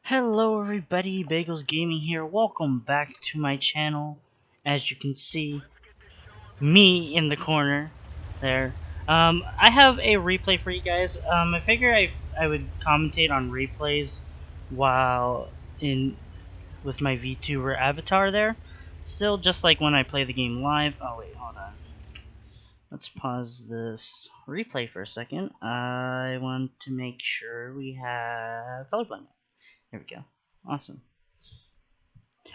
Hello everybody, Bagels Gaming here. Welcome back to my channel. As you can see, me in the corner there. I have a replay for you guys. I figure I would commentate on replays while in with my VTuber avatar there. Still, just like when I play the game live. Oh wait, hold on. Let's pause this replay for a second. I want to make sure we have colorblind. There we go. Awesome.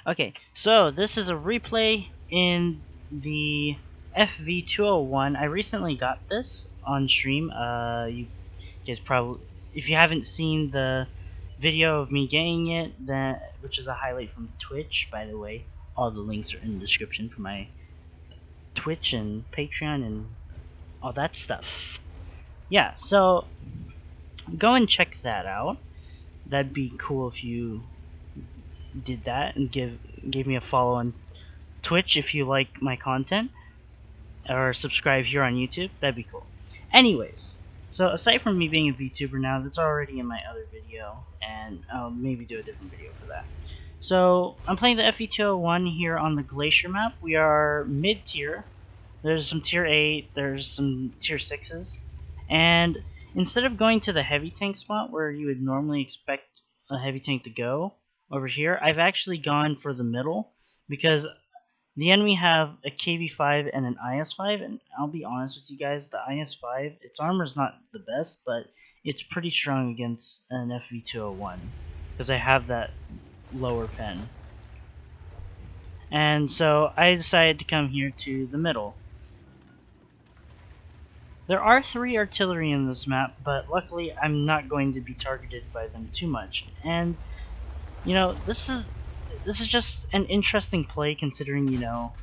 Okay, so this is a replay in the FV201. I recently got this on stream. You guys probably, if you haven't seen the video of me getting it, which is a highlight from Twitch, by the way, all the links are in the description for my Twitch and Patreon and all that stuff. Yeah, so go and check that out. That'd be cool if you did that and gave me a follow on Twitch if you like my content, or subscribe here on YouTube. That'd be cool. Anyways, so aside from me being a VTuber now, that's already in my other video, and I'll maybe do a different video for that. So I'm playing the FV201 here on the Glacier map. We are mid-tier. There's some tier 8, there's some tier 6s, and instead of going to the heavy tank spot where you would normally expect a heavy tank to go over here, I've actually gone for the middle because the enemy have a KB5 and an IS5, and I'll be honest with you guys, the IS5, its armor's not the best, but it's pretty strong against an FV201, because I have that lower pen. And so I decided to come here to the middle. There are 3 artillery in this map, but luckily I'm not going to be targeted by them too much. And, you know, this is just an interesting play considering, you know,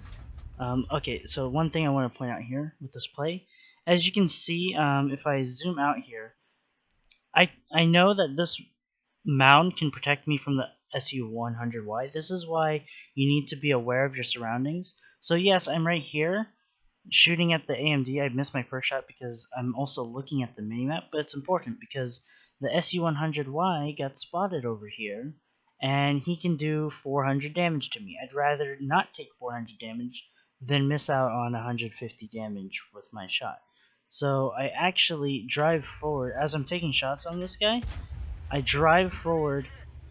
okay, so one thing I want to point out here with this play, as you can see, if I zoom out here, I know that this mound can protect me from the SU-100Y. This is why you need to be aware of your surroundings. So yes, I'm right here, shooting at the AMD. I missed my first shot because I'm also looking at the minimap, but it's important because the SU-100Y got spotted over here, and he can do 400 damage to me. I'd rather not take 400 damage than miss out on 150 damage with my shot. So I actually drive forward. As I'm taking shots on this guy, I drive forward,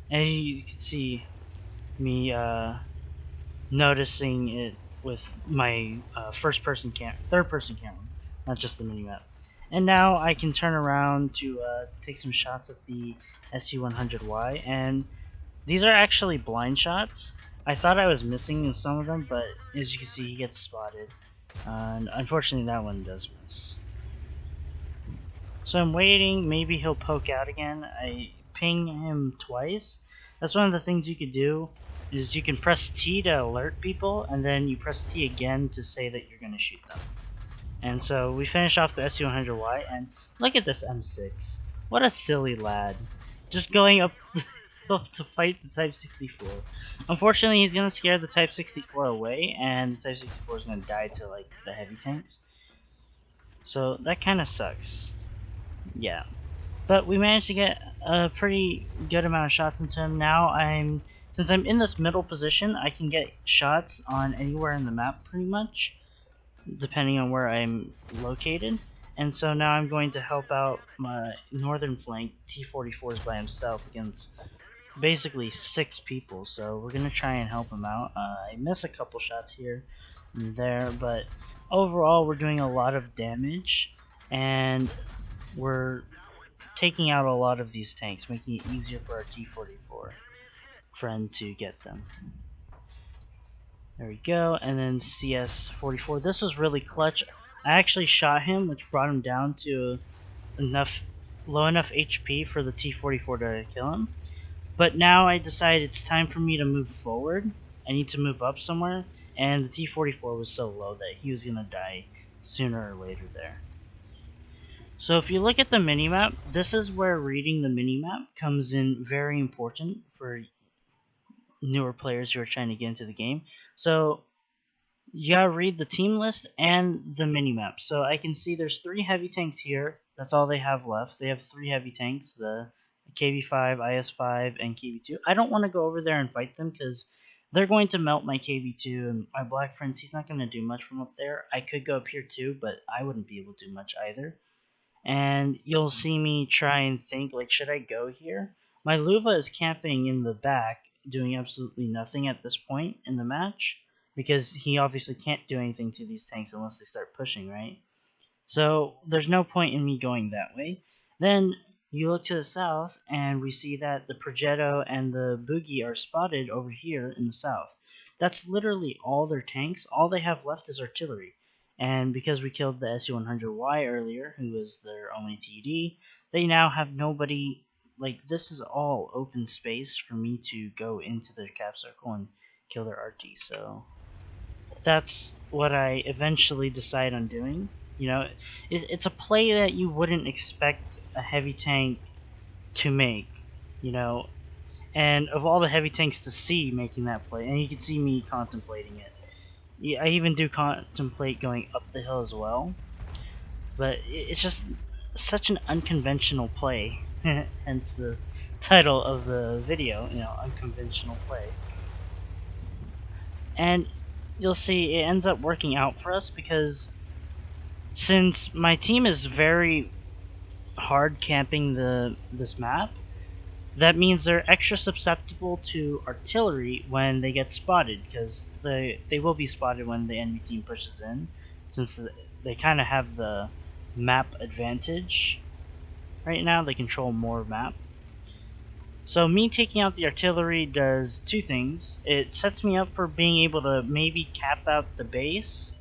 and you can see me noticing it with my third person camera, not just the minimap. And now I can turn around to take some shots at the SU-100Y, and these are actually blind shots. I thought I was missing in some of them, but as you can see, he gets spotted. And unfortunately, that one does miss. So I'm waiting, maybe he'll poke out again. I ping him twice. That's one of the things you could do, is you can press T to alert people, and then you press T again to say that you're going to shoot them. And so we finish off the SU-100Y, and look at this M6. What a silly lad. Just going up to fight the Type 64. Unfortunately, he's going to scare the Type 64 away, and the Type 64 is going to die to like the heavy tanks. So that kind of sucks. Yeah. But we managed to get a pretty good amount of shots into him. Now since I'm in this middle position, I can get shots on anywhere in the map pretty much, depending on where I'm located. And so now I'm going to help out my northern flank. T-44 is by himself against basically 6 people, so we're gonna try and help him out. I miss a couple shots here and there, but overall we're doing a lot of damage, and we're taking out a lot of these tanks, making it easier for our T-44 friend to get them. There we go, and then CS-44. This was really clutch. I actually shot him, which brought him down to low enough HP for the T-44 to kill him. But now I decided it's time for me to move forward. I need to move up somewhere, and the T-44 was so low that he was gonna die sooner or later there. So if you look at the minimap, this is where reading the minimap comes in very important for newer players who are trying to get into the game. So you gotta read the team list and the minimap. So I can see there's 3 heavy tanks here. That's all they have left. They have 3 heavy tanks, the KV5, IS5, and KV2. I don't want to go over there and fight them because they're going to melt my KV2, and my Black Prince, he's not going to do much from up there. I could go up here too, but I wouldn't be able to do much either. And you'll see me try and think, like, should I go here? My Luva is camping in the back, doing absolutely nothing at this point in the match, because he obviously can't do anything to these tanks unless they start pushing, right? So there's no point in me going that way. Then you look to the south, and we see that the Progetto and the Boogie are spotted over here in the south. That's literally all their tanks. All they have left is artillery. And because we killed the SU-100Y earlier, who was their only TD, they now have nobody. Like, this is all open space for me to go into their cap circle and kill their RT. So that's what I eventually decide on doing. You know, it's a play that you wouldn't expect a heavy tank to make, you know, and of all the heavy tanks to see making that play, and you can see me contemplating it. Yeah, I even do contemplate going up the hill as well, but it's just such an unconventional play, hence the title of the video, you know, Unconventional Play. And you'll see it ends up working out for us because since my team is very hard camping this map, that means they're extra susceptible to artillery when they get spotted, because they will be spotted when the enemy team pushes in, since they kind of have the map advantage right now. They control more map. So me taking out the artillery does two things. It sets me up for being able to maybe cap out the base,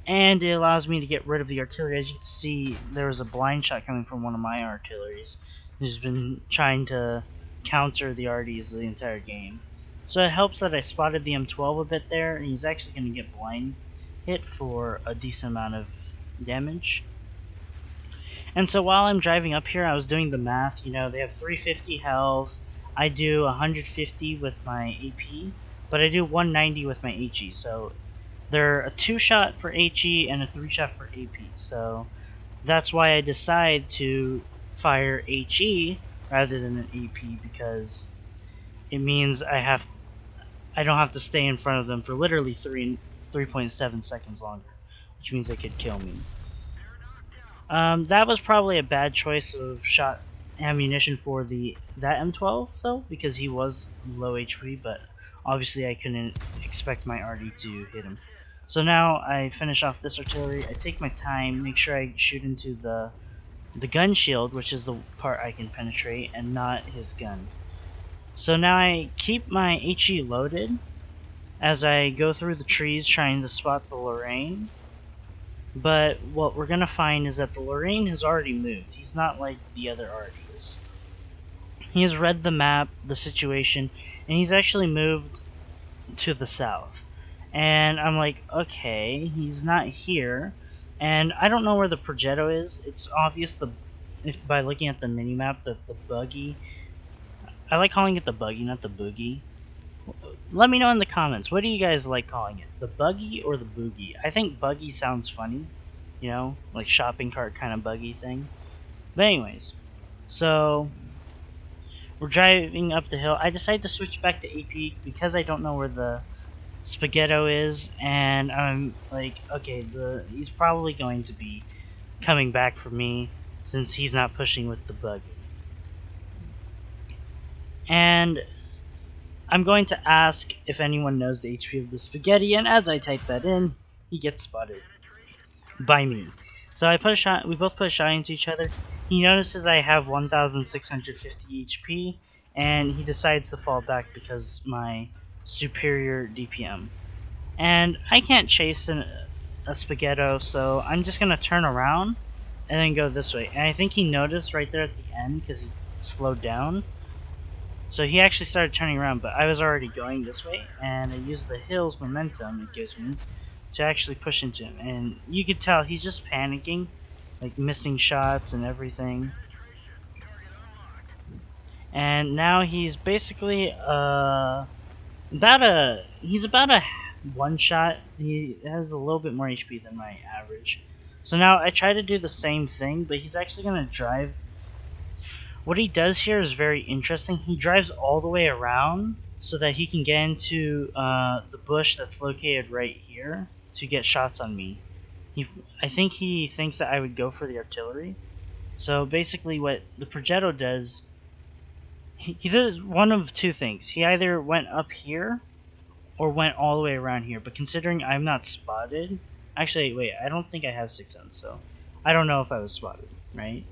and it allows me to get rid of the artillery. As you can see, there was a blind shot coming from one of my artilleries who's been trying to counter the RDs the entire game. So it helps that I spotted the M12 a bit there, and he's actually going to get blind hit for a decent amount of damage. And so while I'm driving up here, I was doing the math. You know, they have 350 health. I do 150 with my AP, but I do 190 with my HE. So they're a 2-shot for HE and a 3-shot for AP. So that's why I decide to fire HE rather than an AP, because it means I don't have to stay in front of them for literally 3.7 seconds longer, which means they could kill me. That was probably a bad choice of shot ammunition for that M12 though, because he was low HP, but obviously I couldn't expect my RD to hit him. So now I finish off this artillery, I take my time, make sure I shoot into the gun shield, which is the part I can penetrate, and not his gun. So now I keep my HE loaded as I go through the trees trying to spot the Lorraine. But what we're gonna find is that the Lorraine has already moved. He's not like the other RDs. He has read the map, the situation, and he's actually moved to the south. And I'm like, okay, he's not here. And I don't know where the Progetto is. It's obvious by looking at the minimap that the buggy, I like calling it the buggy, not the boogie. Let me know in the comments, what do you guys like calling it? The buggy or the boogie? I think buggy sounds funny, you know, like shopping cart kind of buggy thing. But anyways, so we're driving up the hill. I decided to switch back to AP because I don't know where the Spaghetto is, and I'm like, okay, he's probably going to be coming back for me since he's not pushing with the buggy. And I'm going to ask if anyone knows the HP of the Spaghetti, and as I type that in, he gets spotted by me. So I put a shot. We both put a shot into each other. He notices I have 1,650 HP, and he decides to fall back because my superior DPM. And I can't chase a Spaghetto, so I'm just gonna turn around and then go this way. And I think he noticed right there at the end because he slowed down. So he actually started turning around, but I was already going this way, and I used the hill's momentum it gives me to actually push into him. And you could tell he's just panicking, like missing shots and everything. And now he's basically he's about a 1-shot. He has a little bit more HP than my average. So now I try to do the same thing, but he's actually gonna drive what he does here is very interesting. He drives all the way around so that he can get into the bush that's located right here to get shots on me. I think he thinks that I would go for the artillery. So basically what the Progetto does, he does one of two things. He either went up here or went all the way around here, but considering I'm not spotted, actually, wait, I don't think I have 6th Sense, so I don't know if I was spotted, right?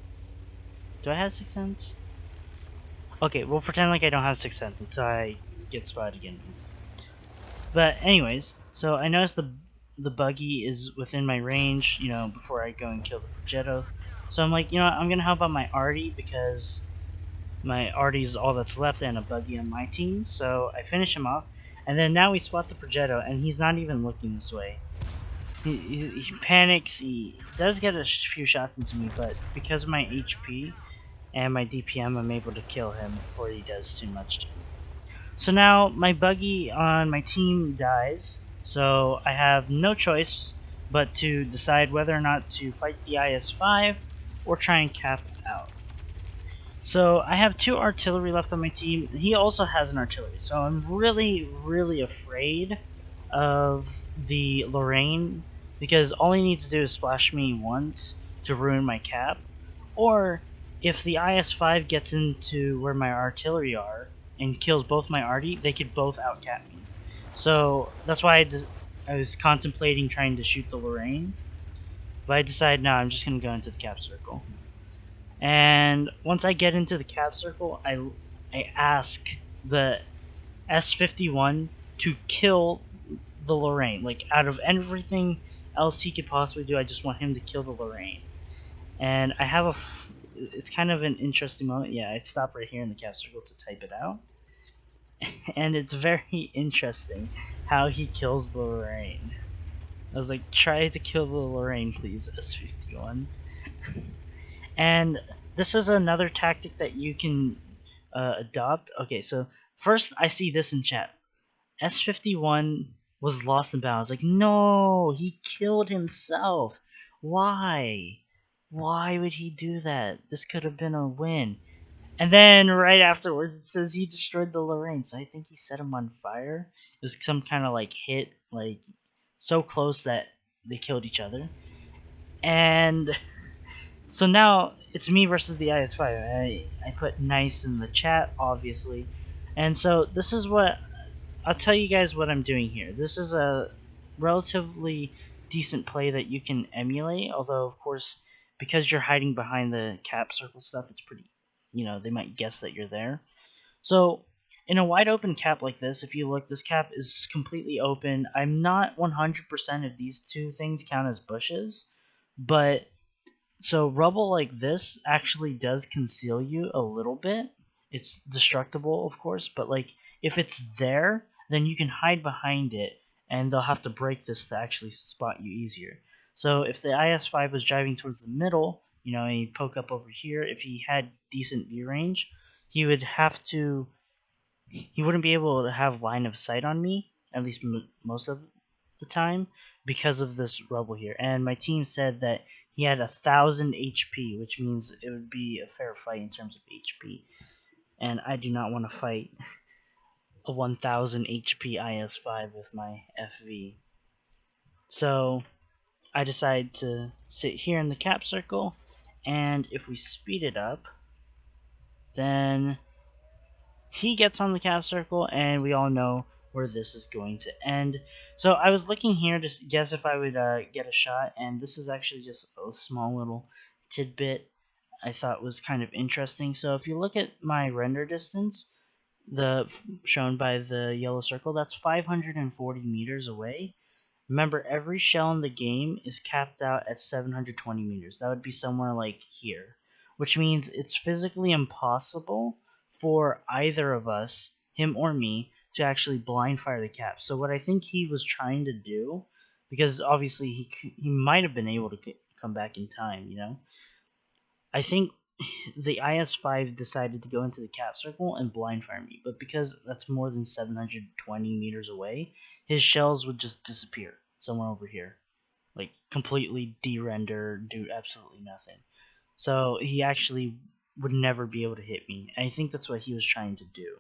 Do I have 6th Sense? Okay, we'll pretend like I don't have 6th Sense until I get spotted again. But anyways, so I noticed the buggy is within my range, you know, before I go and kill the Progetto. So I'm like, you know what, I'm gonna help out my Artie because my Artie is all that's left and a buggy on my team. So I finish him off, and then now we spot the Progetto, and he's not even looking this way. He panics. He does get a few shots into me, but because of my HP and my DPM, I'm able to kill him before he does too much to me. So now my buggy on my team dies, so I have no choice but to decide whether or not to fight the IS-5 or try and cap out. So I have 2 artillery left on my team. He also has an artillery, so I'm really afraid of the Lorraine because all he needs to do is splash me once to ruin my cap, or if the IS-5 gets into where my artillery are and kills both my arty, they could both outcap me. So that's why I was contemplating trying to shoot the Lorraine, but I decided no, I'm just gonna go into the cap circle. And once I get into the cap circle, I ask the S51 to kill the Lorraine. Like, out of everything else he could possibly do, I just want him to kill the Lorraine. And I have it's kind of an interesting moment. Yeah, I stop right here in the cap circle to type it out. And it's very interesting how he kills the Lorraine. I was like, try to kill the Lorraine, please, S51. And this is another tactic that you can adopt. Okay, so first I see this in chat. S51 was lost in battle. I was like, no, he killed himself. Why? Why would he do that? This could have been a win. And then right afterwards it says he destroyed the Lorraine, so I think he set him on fire. It was some kind of like hit, like so close that they killed each other. And so now it's me versus the IS-5. I put nice in the chat, obviously. And so this is what I'll tell you guys what I'm doing here. This is a relatively decent play that you can emulate, although of course because you're hiding behind the cap circle stuff, it's pretty, you know, they might guess that you're there. So in a wide open cap like this, if you look, this cap is completely open. I'm not 100% if these two things count as bushes, but so rubble like this actually does conceal you a little bit. It's destructible, of course, but like if it's there, then you can hide behind it, and they'll have to break this to actually spot you easier. So if the IS-5 was driving towards the middle, you know, and he'd poke up over here, if he had decent view range, he would have to. He wouldn't be able to have line of sight on me, at least most of the time, because of this rubble here. And my team said that he had 1,000 HP, which means it would be a fair fight in terms of HP. And I do not want to fight a 1,000 HP IS-5 with my FV. So I decided to sit here in the cap circle, and if we speed it up, then he gets on the cap circle, and we all know where this is going to end. So I was looking here to guess if I would get a shot, and this is actually just a small little tidbit I thought was kind of interesting. So if you look at my render distance, the shown by the yellow circle, that's 540 meters away. Remember, every shell in the game is capped out at 720 meters. That would be somewhere like here, which means it's physically impossible for either of us, him or me, to actually blind fire the cap. So what I think he was trying to do, because obviously he might have been able to come back in time, you know, I think the IS-5 decided to go into the cap circle and blind fire me, but because that's more than 720 meters away, his shells would just disappear somewhere over here. Like, completely de-render, do absolutely nothing. So he actually would never be able to hit me. I think that's what he was trying to do.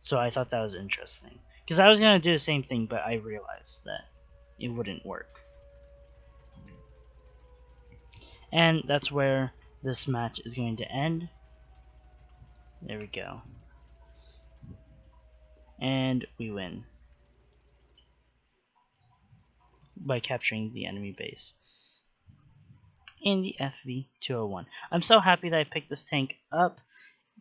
So I thought that was interesting. Because I was going to do the same thing, but I realized that it wouldn't work. And that's where this match is going to end. There we go. And we win by capturing the enemy base in the FV201. I'm so happy that I picked this tank up.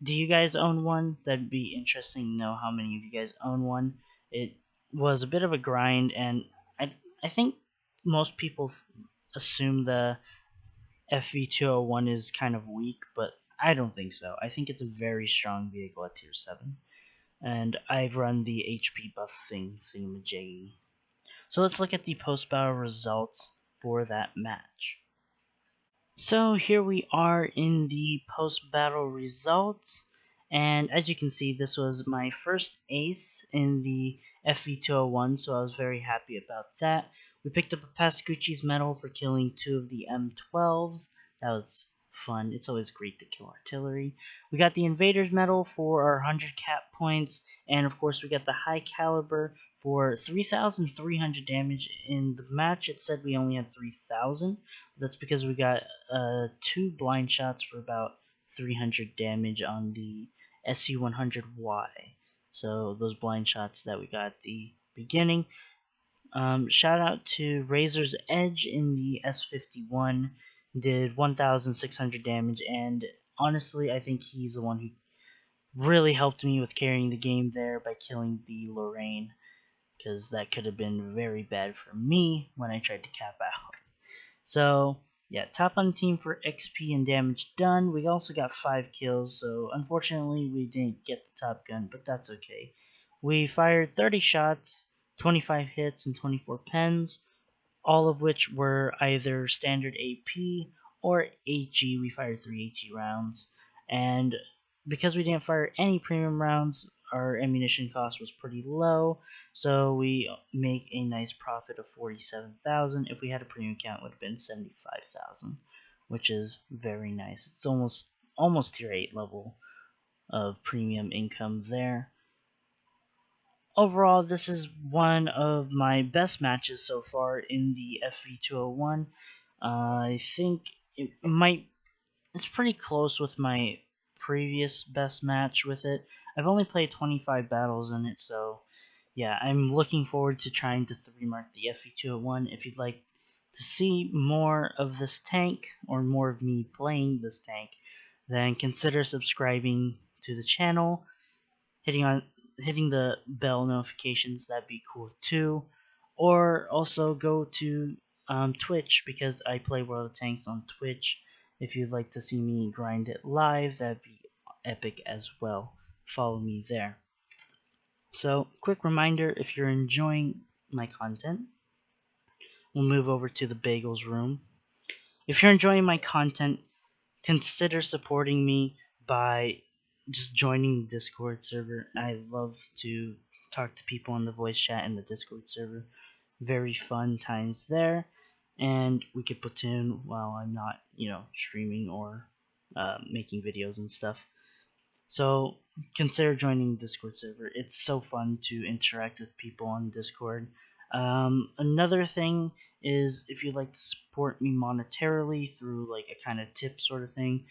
Do you guys own one? That'd be interesting to know how many of you guys own one. It was a bit of a grind, and I think most people assume the FV201 is kind of weak, but I don't think so. I think it's a very strong vehicle at tier 7. And I've run the HP buff thingamajiggy. So let's look at the post-battle results for that match. So here we are in the post-battle results, and as you can see, this was my first ace in the FV201, so I was very happy about that. We picked up a Pascucci's medal for killing 2 of the M12s. That was fun. It's always great to kill artillery. We got the Invader's medal for our 100 cap points, and of course we got the high caliber for 3,300 damage. In the match it said we only had 3,000. That's because we got 2 blind shots for about 300 damage on the SU-100Y. So those blind shots that we got at the beginning. Shout out to Razor's Edge in the S51, did 1,600 damage, and honestly I think he's the one who really helped me with carrying the game there by killing the Lorraine, because that could have been very bad for me when I tried to cap out. So yeah, top on the team for XP and damage done. We also got 5 kills, so unfortunately we didn't get the top gun, but that's okay. We fired 30 shots, 25 hits, and 24 pens, all of which were either standard AP or HE. We fired 3 HE rounds, and because we didn't fire any premium rounds, our ammunition cost was pretty low, so we make a nice profit of 47,000. If we had a premium count, it would have been 75,000, which is very nice. It's almost tier 8 level of premium income there. Overall, this is one of my best matches so far in the FV201. I think it's pretty close with my previous best match with it. I've only played 25 battles in it, so yeah, I'm looking forward to trying to 3-mark the FV201. If you'd like to see more of this tank, or more of me playing this tank, then consider subscribing to the channel, hitting the bell notifications. That'd be cool too. Or also go to Twitch, because I play World of Tanks on Twitch. If you'd like to see me grind it live, that'd be epic as well. Follow me there. So, quick reminder, if you're enjoying my content, we'll move over to the Bagels room. If you're enjoying my content, consider supporting me by just joining the Discord server. I love to talk to people on the voice chat in the Discord server. Very fun times there, and we could platoon while I'm not, streaming or making videos and stuff. So consider joining the Discord server. It's so fun to interact with people on Discord. Another thing is, if you'd like to support me monetarily through like a kind of tip sort of thing,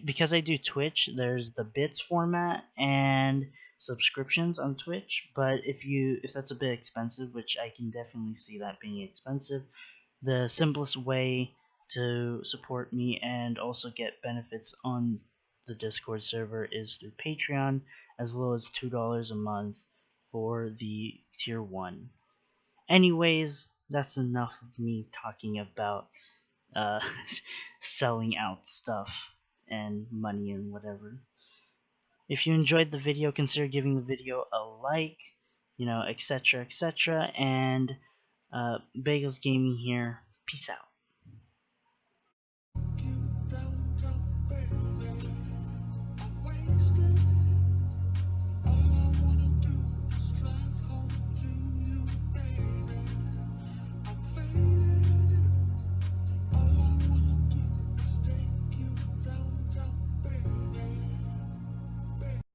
because I do Twitch, there's the bits format and subscriptions on Twitch. But if that's a bit expensive, which I can definitely see that being expensive, the simplest way to support me and also get benefits on the Discord server is through Patreon, as low as $2 a month for the tier 1. Anyways, that's enough of me talking about selling out stuff and money and whatever. If you enjoyed the video, consider giving the video a like, etc., etc. And Bagels Gaming here. Peace out.